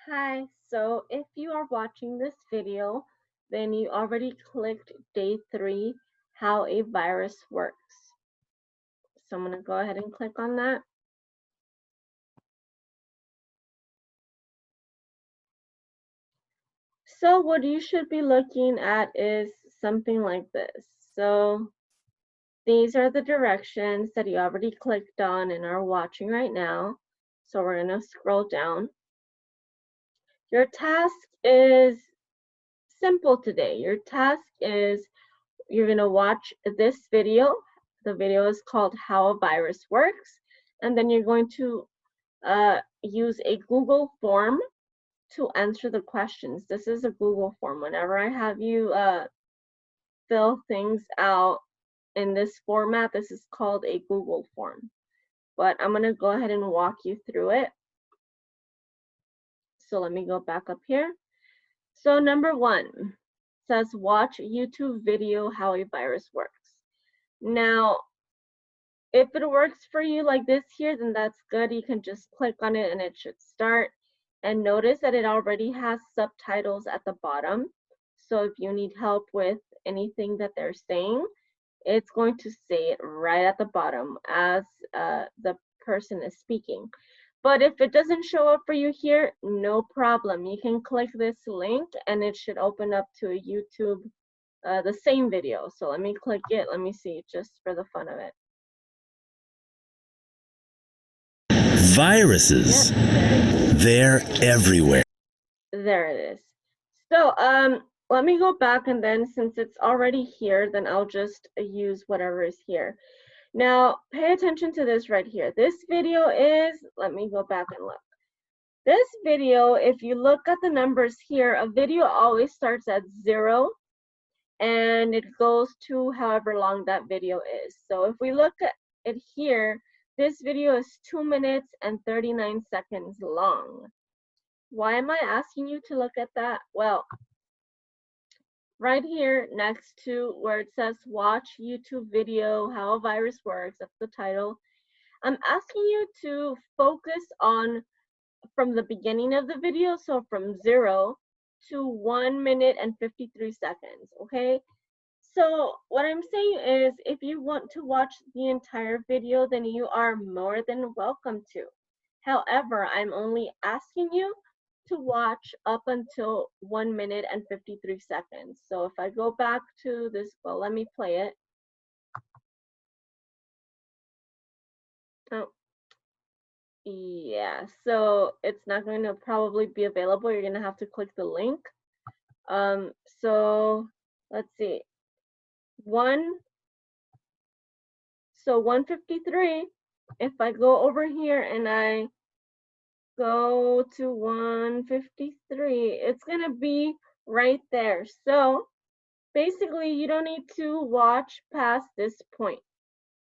Hi, so if you are watching this video, then you already clicked day 3, how a virus works. So I'm going to go ahead and click on that. So what you should be looking at is something like this. So these are the directions that you already clicked on and are watching right now. So we're going to scroll down. Your task is simple today. Your task is you're going to watch this video. The video is called How a Virus Works. And then you're going to use a Google form to answer the questions. This is a Google form. Whenever I have you fill things out in this format, this is called a Google form. But I'm going to go ahead and walk you through it. So let me go back up here. So number 1 says watch YouTube video how a virus works. Now, if it works for you like this here, then that's good. You can just click on it and it should start. And notice that it already has subtitles at the bottom. So if you need help with anything that they're saying, it's going to say it right at the bottom as the person is speaking. But if it doesn't show up for you here, no problem. You can click this link and it should open up to a YouTube, the same video. So let me click it. Let me see, just for the fun of it. Viruses. Yep. They're everywhere. There it is. So let me go back, and then since it's already here, then I'll just use whatever is here. Now pay attention to this right here. This video is, let me go back and look. This video, if you look at the numbers here, a video always starts at 0 and it goes to however long that video is. So if we look at it here, this video is 2 minutes and 39 seconds long. Why am I asking you to look at that? Well, right here next to where it says watch YouTube video, how a virus works, that's the title. I'm asking you to focus on from the beginning of the video, so from 0 to 1 minute and 53 seconds, okay? So what I'm saying is if you want to watch the entire video, then you are more than welcome to. However, I'm only asking you to watch up until 1 minute and 53 seconds. So if I go back to this, well, let me play it. Oh, yeah, so it's not going to probably be available. You're going to have to click the link. So let's see. 153, if I go over here and I go to 153, it's gonna be right there. So basically you don't need to watch past this point.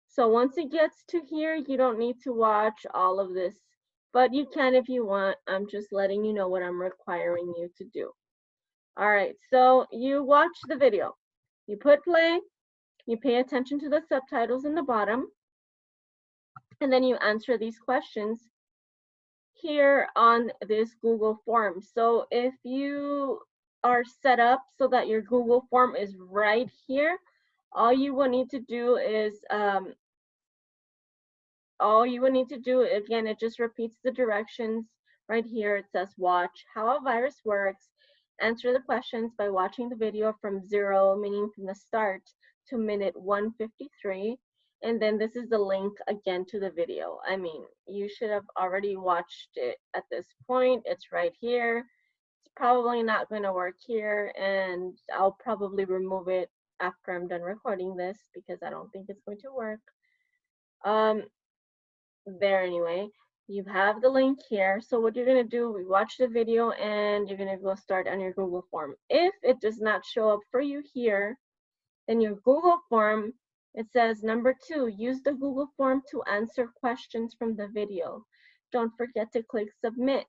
So once it gets to here, you don't need to watch all of this, but you can if you want. I'm just letting you know what I'm requiring you to do. All right, so you watch the video, you put play, you pay attention to the subtitles in the bottom, and then you answer these questions here on this Google form. So if you are set up so that your Google form is right here, all you will need to do is, again, it just repeats the directions right here. It says watch how a virus works, answer the questions by watching the video from 0, meaning from the start, to minute 153. And then this is the link again to the video. I mean, you should have already watched it at this point. It's right here. It's probably not going to work here, and I'll probably remove it after I'm done recording this because I don't think it's going to work. There anyway, you have the link here. So what you're going to do, we watch the video and you're going to go start on your Google form. If it does not show up for you here, then your Google form, it says number 2, use the Google form to answer questions from the video. Don't forget to click submit.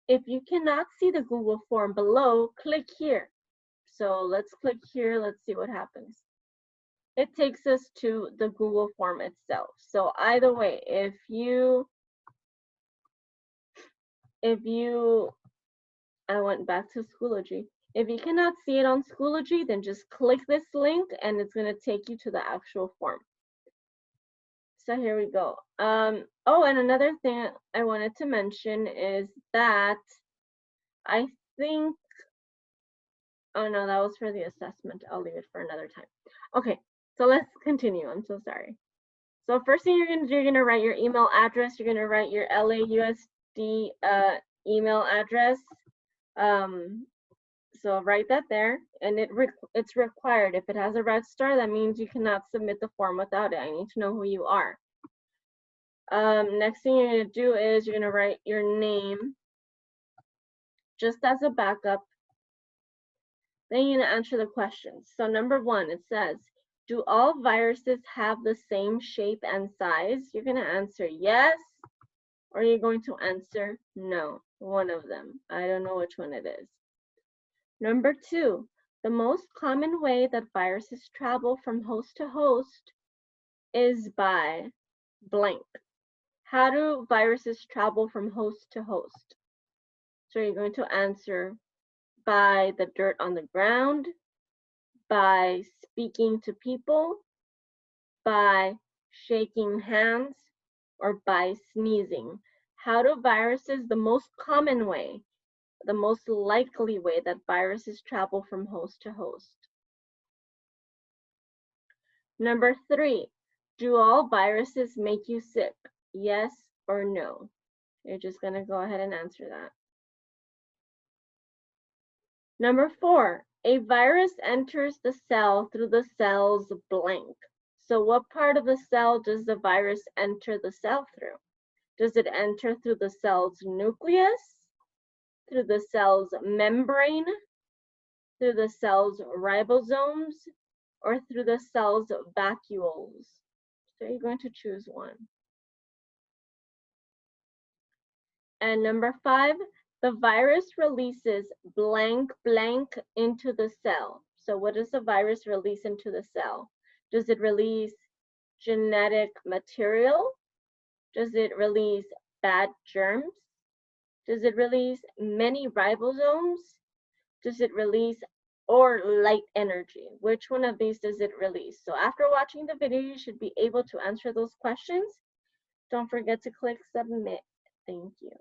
If you cannot see the Google form below, click here. So let's click here, let's see what happens. It takes us to the Google form itself. So either way, if you I went back to Schoology. If you cannot see it on Schoology, then just click this link and it's going to take you to the actual form. So here we go. Oh, and another thing I wanted to mention is that I think, oh no, that was for the assessment. I'll leave it for another time. Okay, so let's continue. I'm so sorry. So first thing you're gonna do, you're gonna write your email address. You're gonna write your LAUSD email address. So write that there, and it's required. If it has a red star, that means you cannot submit the form without it. I need to know who you are. Next thing you're gonna do is you're gonna write your name, just as a backup. Then you're gonna answer the questions. So number 1, it says, do all viruses have the same shape and size? You're gonna answer yes, or you're going to answer no, one of them. I don't know which one it is. Number 2, the most common way that viruses travel from host to host is by blank. How do viruses travel from host to host? So you're going to answer by the dirt on the ground, by speaking to people, by shaking hands, or by sneezing. How do viruses, the most common way, the most likely way that viruses travel from host to host? Number 3, do all viruses make you sick? Yes or no? You're just going to go ahead and answer that. Number 4, a virus enters the cell through the cell's blank. So what part of the cell does the virus enter the cell through? Does it enter through the cell's nucleus, through the cell's membrane, through the cell's ribosomes, or through the cell's vacuoles? So you're going to choose one. And number 5, the virus releases blank blank into the cell. So what does the virus release into the cell? Does it release genetic material? Does it release bad germs? Does it release many ribosomes? Does it release or light energy? Which one of these does it release? So after watching the video, you should be able to answer those questions. Don't forget to click submit. Thank you.